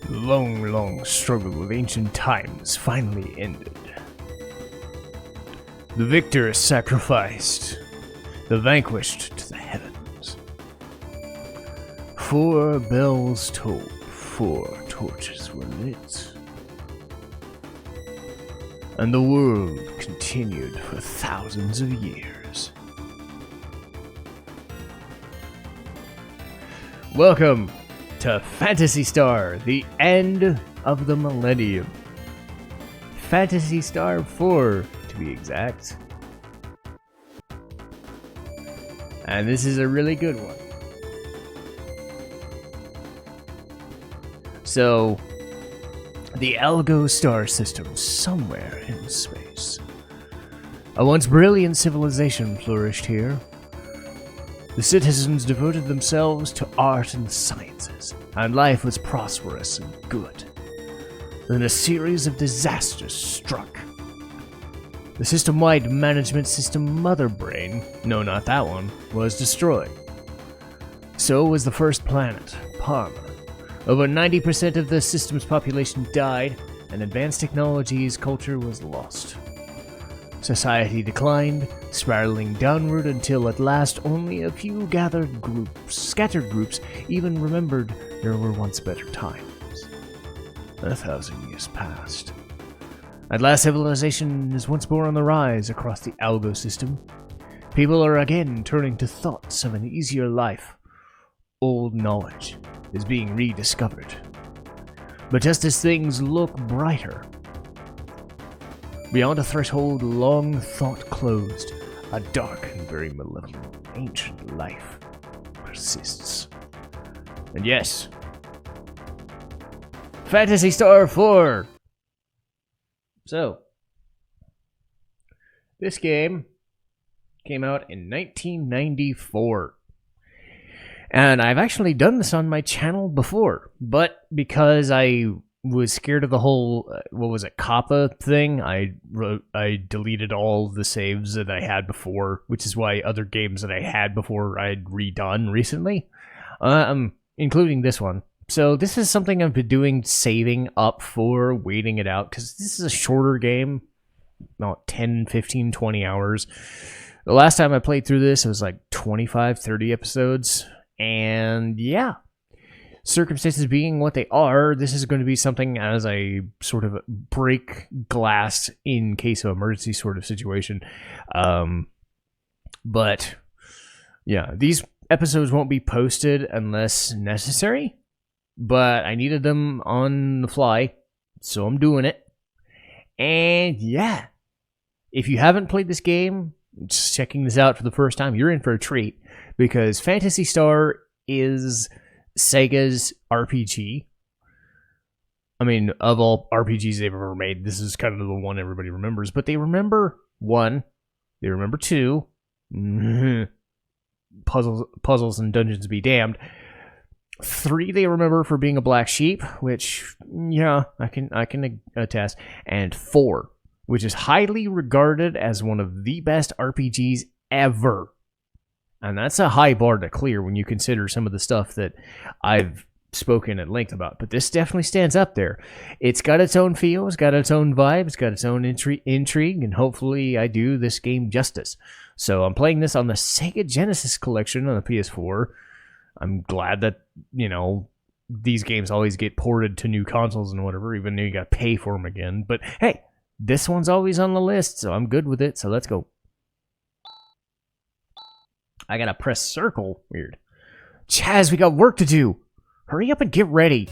The long struggle of ancient times finally ended. The victor is sacrificed, the vanquished to the heavens. 4 bells tolled, 4 torches were lit, and the world continued for thousands of years. Welcome to Phantasy Star, the end of the millennium. Phantasy Star IV, to be exact. And this is a really good one. So, the Algo star system somewhere in space. A once brilliant civilization flourished here. The citizens devoted themselves to art and sciences, and life was prosperous and good. Then a series of disasters struck. The system-wide management system Mother Brain, no, not that one, was destroyed. So was the first planet, Parma. Over 90% of the system's population died, and advanced technology's culture was lost. Society declined, spiraling downward until at last only a few scattered groups even remembered there were once better times. 1,000 years passed. At last, civilization is once more on the rise across the Algo system. People are again turning to thoughts of an easier life. Old knowledge is being rediscovered. But just as things look brighter, beyond a threshold long thought closed, a dark and very malevolent ancient life persists. And yes, Phantasy Star IV! So, this game came out in 1994. And I've actually done this on my channel before, but because I was scared of the whole, COPPA thing, I deleted all the saves that I had before, which is why other games that I had before I'd redone recently, including this one. So this is something I've been doing, saving up for, waiting it out, because this is a shorter game, not 10, 15, 20 hours. The last time I played through this, it was like 25, 30 episodes, and yeah. Circumstances being what they are, this is going to be something as a sort of break glass in case of emergency sort of situation. But yeah, these episodes won't be posted unless necessary, but I needed them on the fly, so I'm doing it. And yeah, if you haven't played this game, just checking this out for the first time, you're in for a treat, because Phantasy Star is Sega's RPG. I mean, of all RPGs they've ever made, this is kind of the one everybody remembers. But they remember 1, they remember 2, puzzles and dungeons be damned. 3 they remember for being a black sheep, which yeah, I can attest. And 4, which is highly regarded as one of the best RPGs ever. And that's a high bar to clear when you consider some of the stuff that I've spoken at length about. But this definitely stands up there. It's got its own feel, it's got its own vibe, it's got its own intrigue, and hopefully I do this game justice. So I'm playing this on the Sega Genesis collection on the PS4. I'm glad that, you know, these games always get ported to new consoles and whatever, even though you gotta pay for them again. But hey, this one's always on the list, so I'm good with it, so let's go. I gotta press circle. Weird. Chaz, we got work to do. Hurry up and get ready.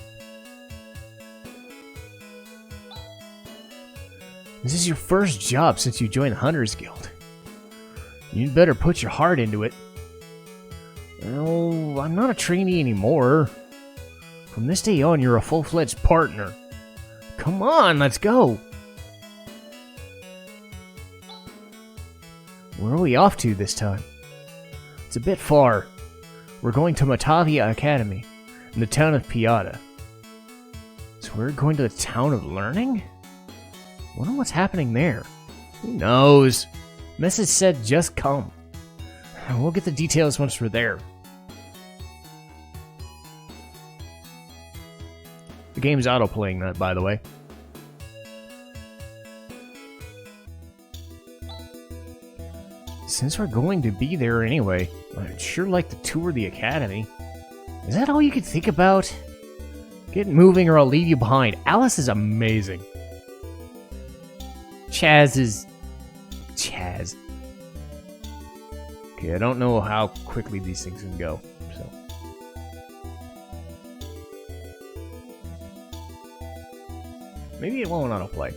This is your first job since you joined the Hunters Guild. You'd better put your heart into it. Oh, I'm not a trainee anymore. From this day on, you're a full-fledged partner. Come on, let's go. Where are we off to this time? It's a bit far. We're going to Matavia Academy, in the town of Piata. So we're going to the town of learning? Wonder what's happening there. Who knows? Message said just come. We'll get the details once we're there. The game's auto-playing that, by the way. Since we're going to be there anyway, I'd sure like to tour the academy. Is that all you could think about? Get moving or I'll leave you behind. Alice is amazing. Chaz is... Chaz. Okay, I don't know how quickly these things can go, so... Maybe it won't autoplay.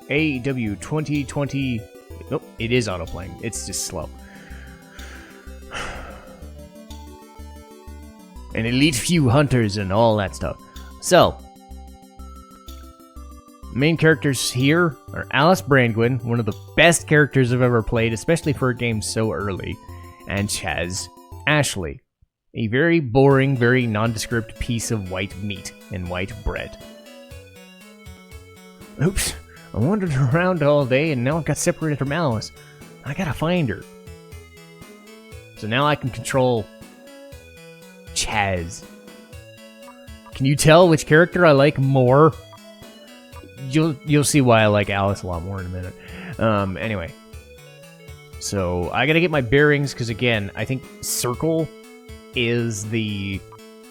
AEW 2020... Nope, it is autoplaying. It's just slow. An elite few hunters and all that stuff. So, main characters here are Alice Brandwin, one of the best characters I've ever played, especially for a game so early, and Chaz Ashley, a very boring, very nondescript piece of white meat and white bread. Oops, I wandered around all day and now I've got separated from Alice. I gotta find her. So now I can control Chaz. Can you tell which character I like more? You'll see why I like Alice a lot more in a minute. Anyway. So, I gotta get my bearings, because again, I think circle is the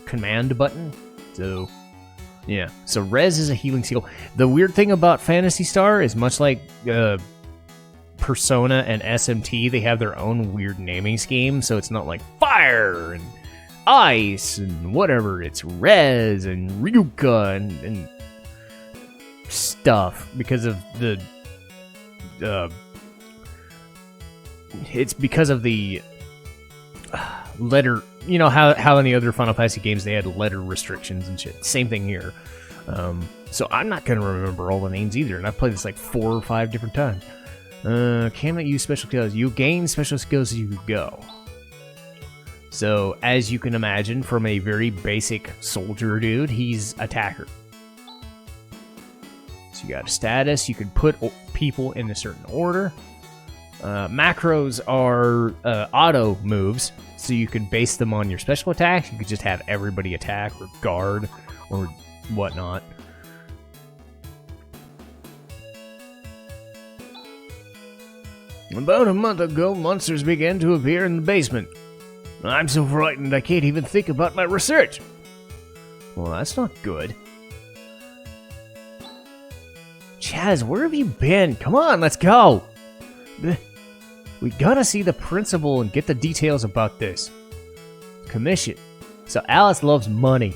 command button. So, yeah. So, res is a healing seal. The weird thing about Phantasy Star is much like Persona and SMT, they have their own weird naming scheme, so it's not like fire and ice and whatever. It's res and Ryuka and stuff because of the it's because of the letter, you know how in the other Final Fantasy games they had letter restrictions and shit. Same thing here. So I'm not gonna remember all the names either, and I've played this like 4 or 5 different times. Cannot use special skills. You gain special skills as you go. So as you can imagine, from a very basic soldier dude, he's attacker. So you got a status, you can put people in a certain order. Macros are auto moves, so you can base them on your special attack. You could just have everybody attack or guard or whatnot. About a month ago, monsters began to appear in the basement. I'm so frightened I can't even think about my research. Well, that's not good. Chaz, where have you been? Come on, let's go! We gotta see the principal and get the details about this. Commission. So Alice loves money.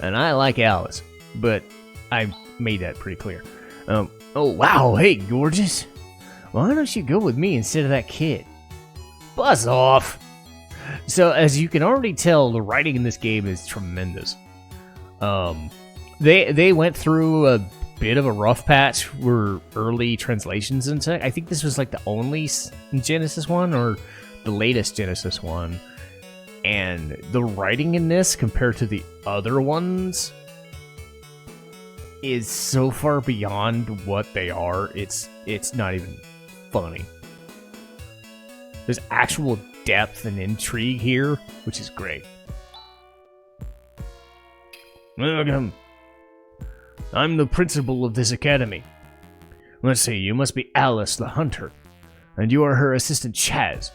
And I like Alice. But I made that pretty clear. Oh, wow, hey, gorgeous. Why don't you go with me instead of that kid? Buzz off! So, as you can already tell, the writing in this game is tremendous. They went through a bit of a rough patch for early translations and such. I think this was like the only Genesis one or the latest Genesis one. And the writing in this compared to the other ones is so far beyond what they are. It's not even funny. There's actual depth and intrigue here, which is great. Welcome. I'm the principal of this academy. Let's see, you must be Alice the Hunter, and you are her assistant Chaz.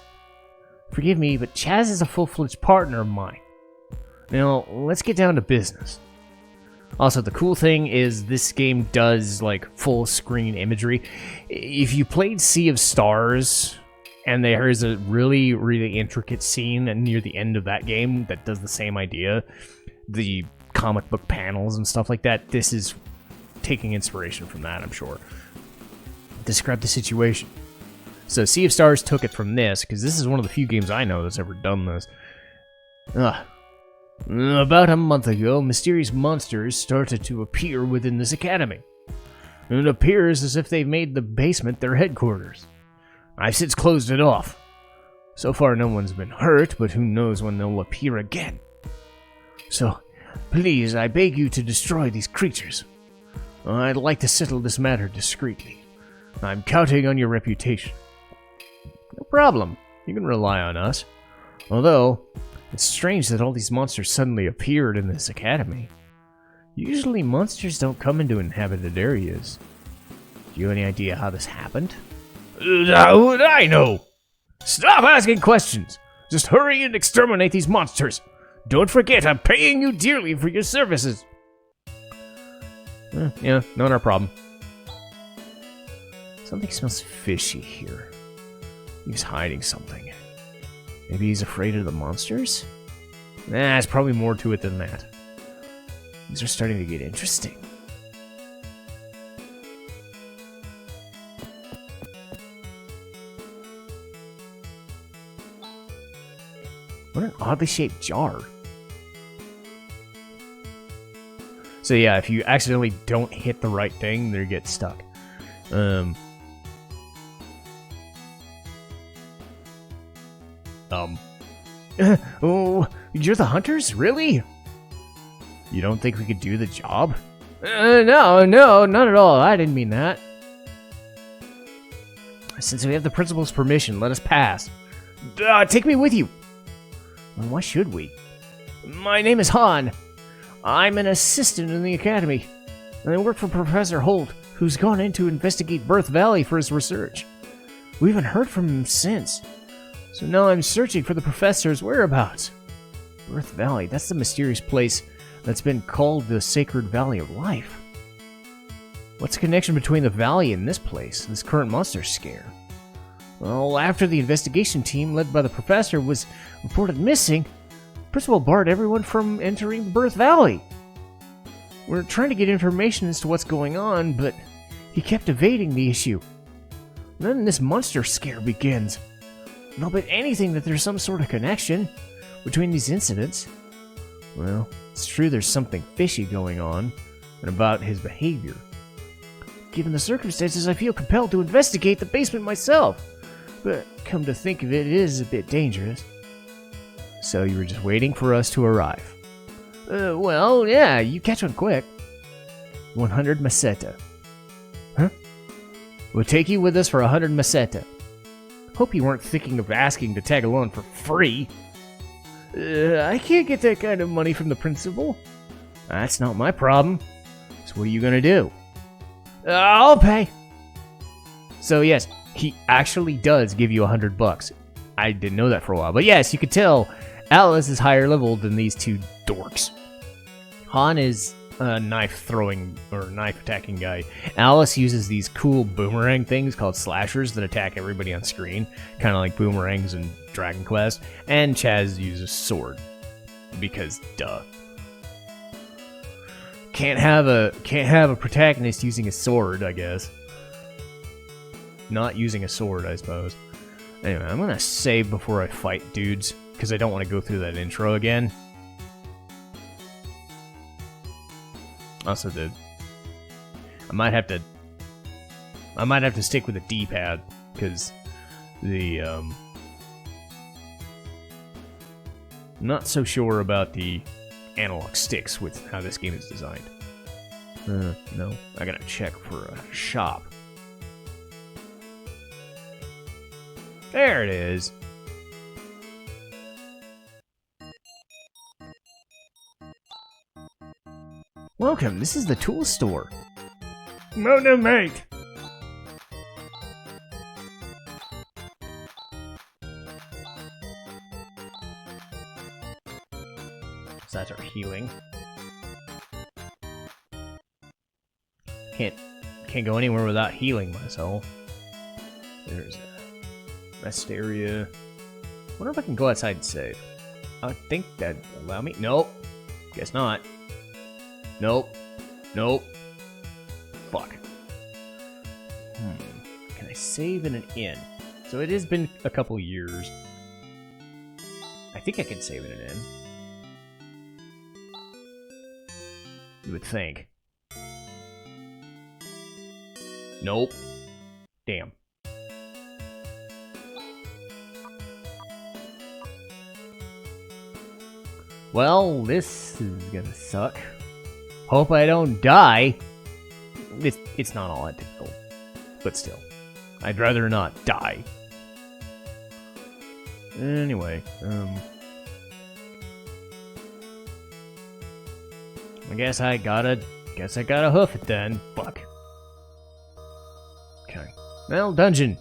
Forgive me, but Chaz is a full-fledged partner of mine. Now, let's get down to business. Also, the cool thing is this game does, like, full-screen imagery. If you played Sea of Stars, and there's a really, really intricate scene near the end of that game that does the same idea, the comic book panels and stuff like that, this is taking inspiration from that, I'm sure. Describe the situation. So, Sea of Stars took it from this, because this is one of the few games I know that's ever done this. About a month ago, mysterious monsters started to appear within this academy. It appears as if they've made the basement their headquarters. I've since closed it off. So far no one's been hurt, but who knows when they'll appear again. So, please, I beg you to destroy these creatures. I'd like to settle this matter discreetly. I'm counting on your reputation. No problem. You can rely on us. Although, It's strange that all these monsters suddenly appeared in this academy. Usually monsters don't come into inhabited areas. Do you have any idea how this happened? How would I know? Stop asking questions! Just hurry and exterminate these monsters! Don't forget, I'm paying you dearly for your services! Yeah, not our problem. Something smells fishy here. He's hiding something. Maybe he's afraid of the monsters? Nah, there's probably more to it than that. These are starting to get interesting. What an oddly shaped jar. So yeah, if you accidentally don't hit the right thing, they get stuck. Oh, you're the hunters? Really? You don't think we could do the job? No, not at all. I didn't mean that. Since we have the principal's permission, let us pass. Take me with you. Well, why should we? My name is Han. I'm an assistant in the academy, and I work for Professor Holt, who's gone in to investigate Birth Valley for his research. We haven't heard from him since, so now I'm searching for the professor's whereabouts. Birth Valley, that's the mysterious place that's been called the Sacred Valley of Life. What's the connection between the valley and this place, this current monster scare? Well, after the investigation team led by the professor was reported missing, Principal barred everyone from entering Birth Valley. We're trying to get information as to what's going on, but he kept evading the issue. And then this monster scare begins. And I'll bet anything that there's some sort of connection between these incidents. Well, it's true there's something fishy going on, and about his behavior. Given the circumstances, I feel compelled to investigate the basement myself. But come to think of it, it is a bit dangerous. So you were just waiting for us to arrive? Well, yeah, you catch one quick. 100 meseta. Huh? We'll take you with us for 100 meseta. Hope you weren't thinking of asking to tag along for free. I can't get that kind of money from the principal. That's not my problem. So what are you gonna do? I'll pay. So yes, he actually does give you $100. I didn't know that for a while, but yes, you could tell Alice is higher level than these two dorks. Han is a knife throwing or knife attacking guy. Alice uses these cool boomerang things called slashers that attack everybody on screen, kind of like boomerangs in Dragon Quest. And Chaz uses sword because duh. Can't have a protagonist using a sword, I guess. Not using a sword, I suppose. Anyway, I'm gonna save before I fight dudes, because I don't want to go through that intro again. Also, I might have to stick with the D-pad, because I'm not so sure about the analog sticks with how this game is designed. No, I gotta check for a shop. There it is. Welcome, this is the tool store. No, mate. So that's our healing. Can't go anywhere without healing myself. There's a rest area. Wonder if I can go outside and save. I think that'd allow me. Nope. Guess not. Nope. Fuck. Can I save in an inn? So it has been a couple years. I think I can save in an inn. You would think. Nope. Damn. Well, this is gonna suck. Hope I don't die. It's not all that difficult. But still. I'd rather not die. Anyway, I guess I gotta hoof it then. Fuck. Okay. Well, dungeon.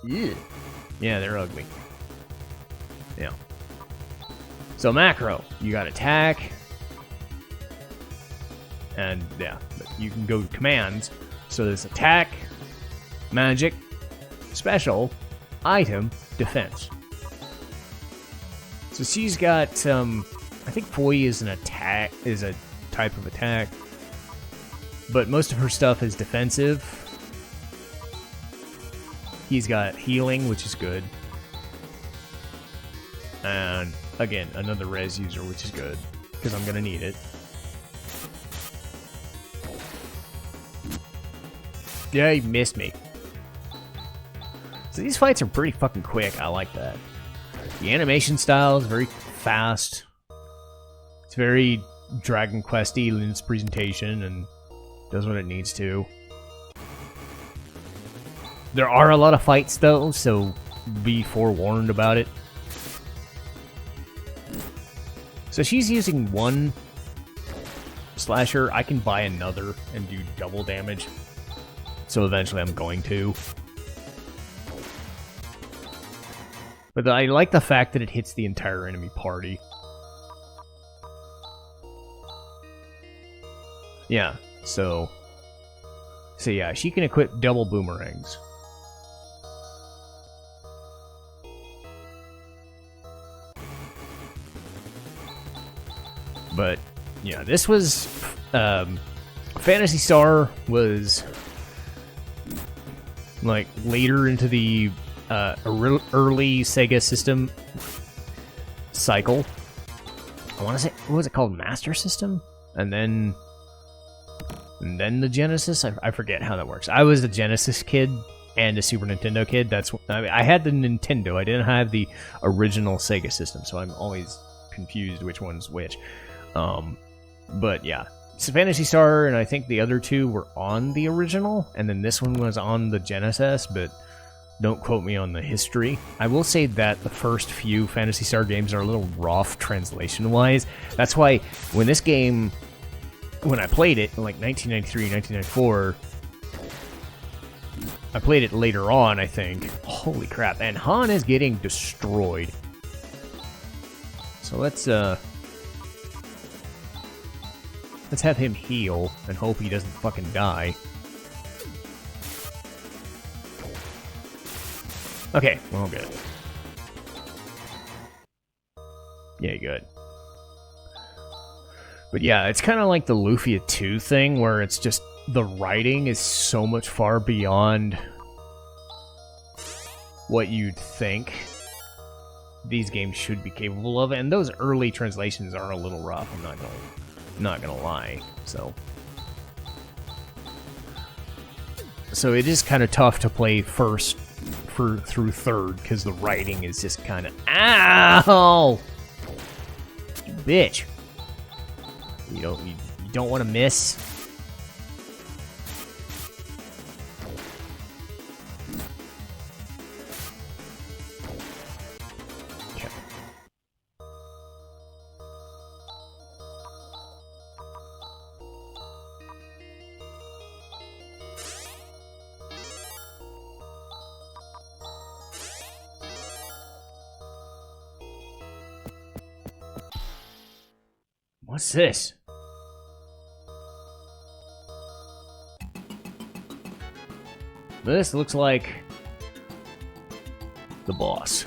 Yeah. Yeah, they're ugly. Yeah. So macro, you got attack. And yeah, you can go commands. So there's attack, magic, special, item, defense. So she's got I think Foy is a type of attack. But most of her stuff is defensive. He's got healing, which is good. And again, another res user, which is good. Because I'm gonna need it. Yeah, he missed me. So these fights are pretty fucking quick. I like that. The animation style is very fast. It's very Dragon Quest-y in its presentation and does what it needs to. There are a lot of fights though, so be forewarned about it. So she's using one slasher. I can buy another and do double damage. So eventually I'm going to. But I like the fact that it hits the entire enemy party. Yeah, so yeah, she can equip double boomerangs. But yeah, this was Phantasy Star was like later into the early Sega system cycle. I want to say, what was it called? Master System? And then the Genesis? I forget how that works. I was a Genesis kid and a Super Nintendo kid. I had the Nintendo. I didn't have the original Sega system, so I'm always confused which one's which. But yeah, it's Phantasy Star, and I think the other two were on the original, and then this one was on the Genesis, but don't quote me on the history. I will say that the first few Phantasy Star games are a little rough translation-wise. That's why when I played it in like 1993, 1994, I played it later on, I think. Holy crap, and Han is getting destroyed. So let's have him heal and hope he doesn't fucking die. Okay, well, good. Yeah, good. But yeah, it's kind of like the Lufia 2 thing, where it's just the writing is so much far beyond what you'd think these games should be capable of, and those early translations are a little rough. I'm not gonna lie. So it is kind of tough to play first through third because the writing is just kind of ow, you bitch. You don't want to miss. Okay. What's this? This looks like the boss.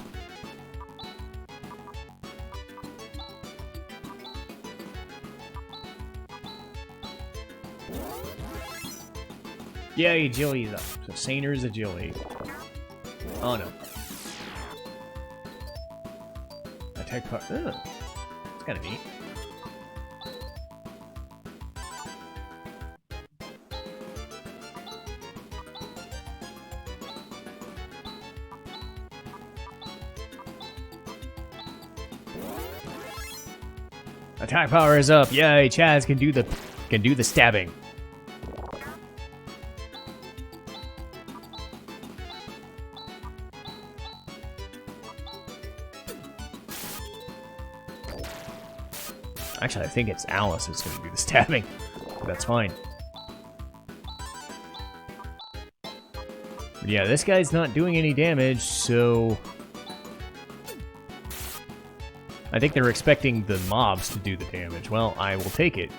Yeah, agility is up. So Saner's agility. Oh no. Attack part. It's kind of neat. Attack power is up. Yay, Chaz can do the stabbing. Actually, I think it's Alice who's going to do the stabbing. But that's fine. But yeah, this guy's not doing any damage, so... I think they're expecting the mobs to do the damage. Well, I will take it.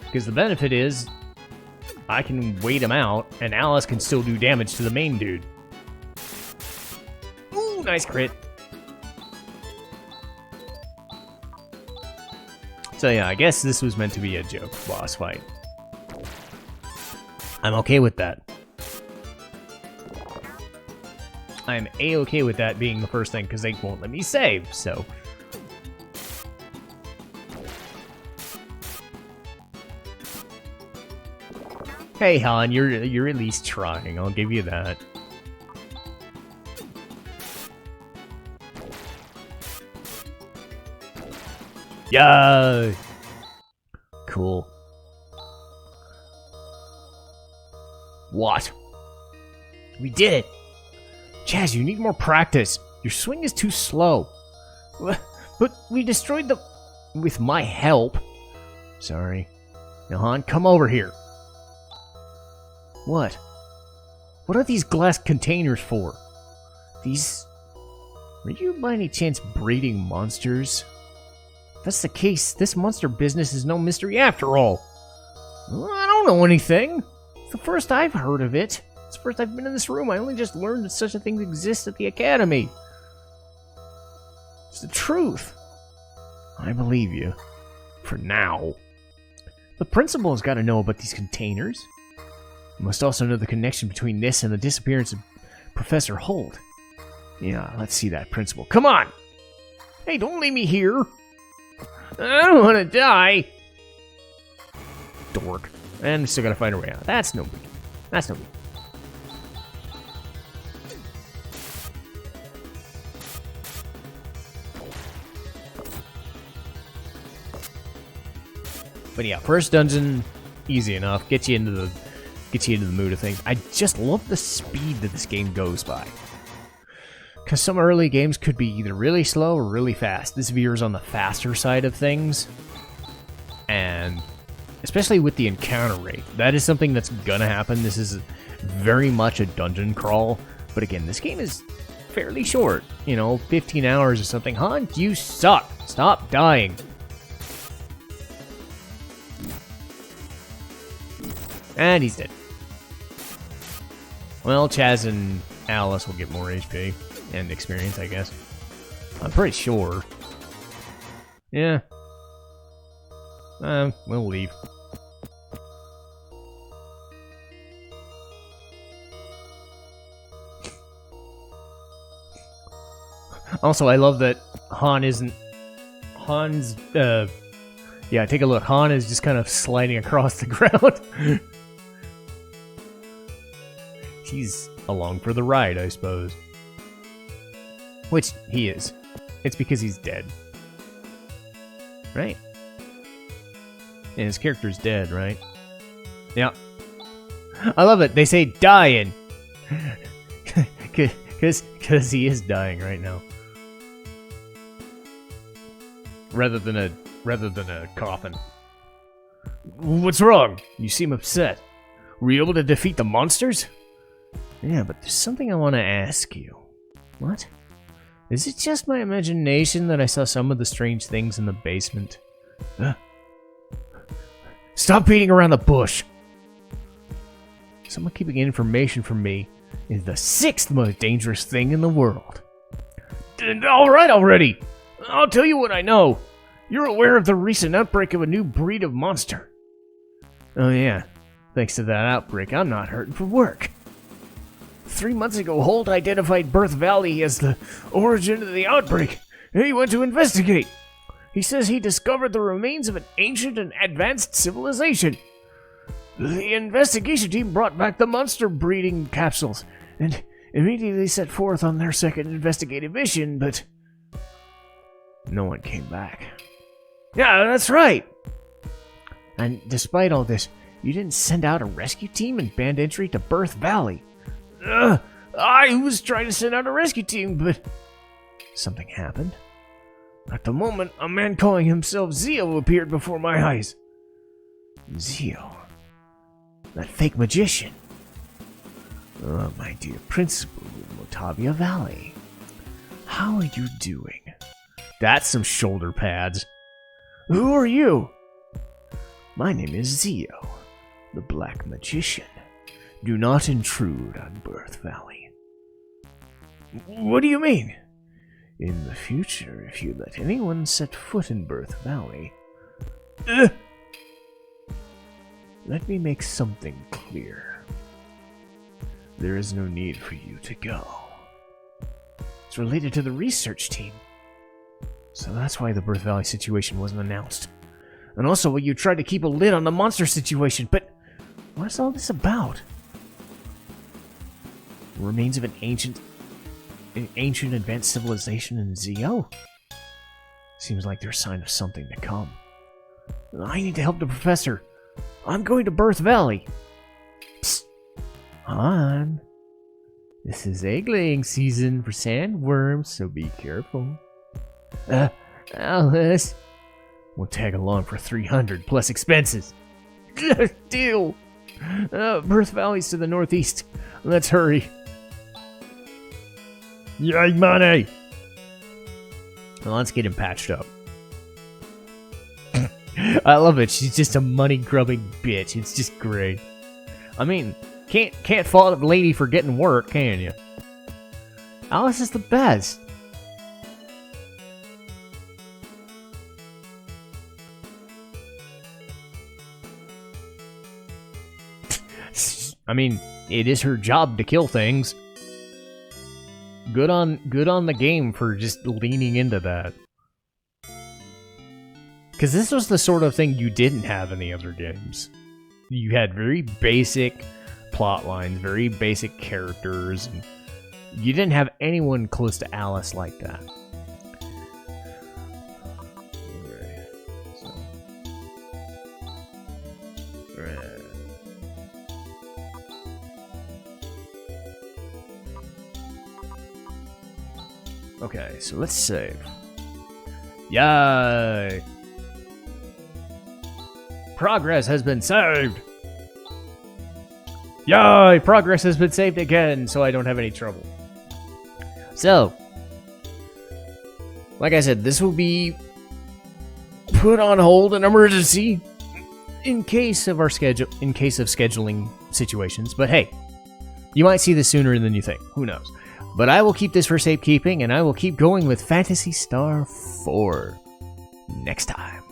Because the benefit is, I can wait him out, and Alice can still do damage to the main dude. Ooh, nice crit. So yeah, I guess this was meant to be a joke boss fight. I'm okay with that. I'm A-okay with that being the first thing, because they won't let me save, so... Hey, Han, you're at least trying, I'll give you that. Yeah! Cool. What? We did it! Chaz, you need more practice. Your swing is too slow. But we destroyed the... with my help. Sorry. Now, Han, come over here. What? What are these glass containers for? These... Are you by any chance breeding monsters? If that's the case, this monster business is no mystery after all. Well, I don't know anything. It's the first I've heard of it. It's the first I've been in this room. I only just learned that such a thing exists at the academy. It's the truth. I believe you. For now. The principal has got to know about these containers. You must also know the connection between this and the disappearance of Professor Holt. Yeah, let's see that, principal. Come on! Hey, don't leave me here! I don't want to die! Dork. And we still gotta find a way out. That's no big. That's no big. But yeah, first dungeon, easy enough. Get you into the mood of things. I just love the speed that this game goes by. Because some early games could be either really slow or really fast. This veers on the faster side of things. And especially with the encounter rate. That is something that's gonna happen. This is very much a dungeon crawl. But again, this game is fairly short. You know, 15 hours or something. Han, you suck. Stop dying. And he's dead. Well, Chaz and Alice will get more HP and experience, I guess. I'm pretty sure. Yeah. We'll leave. Also, I love that Han isn't... Han's, yeah, take a look. Han is just kind of sliding across the ground. He's along for the ride, I suppose. Which he is. It's because he's dead. Right? And his character's dead, right? Yeah. I love it. They say dying. Because he is dying right now. Rather than a coffin. What's wrong? You seem upset. Were you able to defeat the monsters? Yeah, but there's something I want to ask you. What? Is it just my imagination that I saw some of the strange things in the basement? Stop beating around the bush! Someone keeping information from me is the 6th most dangerous thing in the world. Alright already! I'll tell you what I know. You're aware of the recent outbreak of a new breed of monster. Oh yeah. Thanks to that outbreak, I'm not hurting for work. 3 months ago, Holt identified Birth Valley as the origin of the outbreak. He went to investigate. He says he discovered the remains of an ancient and advanced civilization. The investigation team brought back the monster breeding capsules and immediately set forth on their second investigative mission, but no one came back. Yeah, that's right. And despite all this, you didn't send out a rescue team and banned entry to Birth Valley. I was trying to send out a rescue team, but something happened. At the moment, a man calling himself Zio appeared before my eyes. Zio? That fake magician? Oh, my dear principal of Motavia Valley. How are you doing? That's some shoulder pads. Who are you? My name is Zio, the Black Magician. Do not intrude on Birth Valley. What do you mean? In the future, if you let anyone set foot in Birth Valley... Let me make something clear. There is no need for you to go. It's related to the research team. So that's why the Birth Valley situation wasn't announced. And also why you tried to keep a lid on the monster situation, but what is all this about? Remains of an ancient advanced civilization in Zio? Seems like there's a sign of something to come. I need to help the professor. I'm going to Birth Valley. Psst. On. This is egg-laying season for sandworms, so be careful. Alice. We'll tag along for 300 plus expenses. Deal. Birth Valley's to the northeast. Let's hurry. Yay, money! Well, let's get him patched up. I love it. She's just a money-grubbing bitch. It's just great. I mean, can't fault a lady for getting work, can you? Alice is the best. I mean, it is her job to kill things. Good on the game for just leaning into that. Because this was the sort of thing you didn't have in the other games. You had very basic plot lines, very basic characters, and you didn't have anyone close to Alice like that. Okay, so let's save. Yay! Progress has been saved! Yay! Progress has been saved again, so I don't have any trouble. So, like I said, this will be put on hold in emergency in case of scheduling situations. But hey, you might see this sooner than you think. Who knows? But I will keep this for safekeeping, and I will keep going with Phantasy Star IV next time.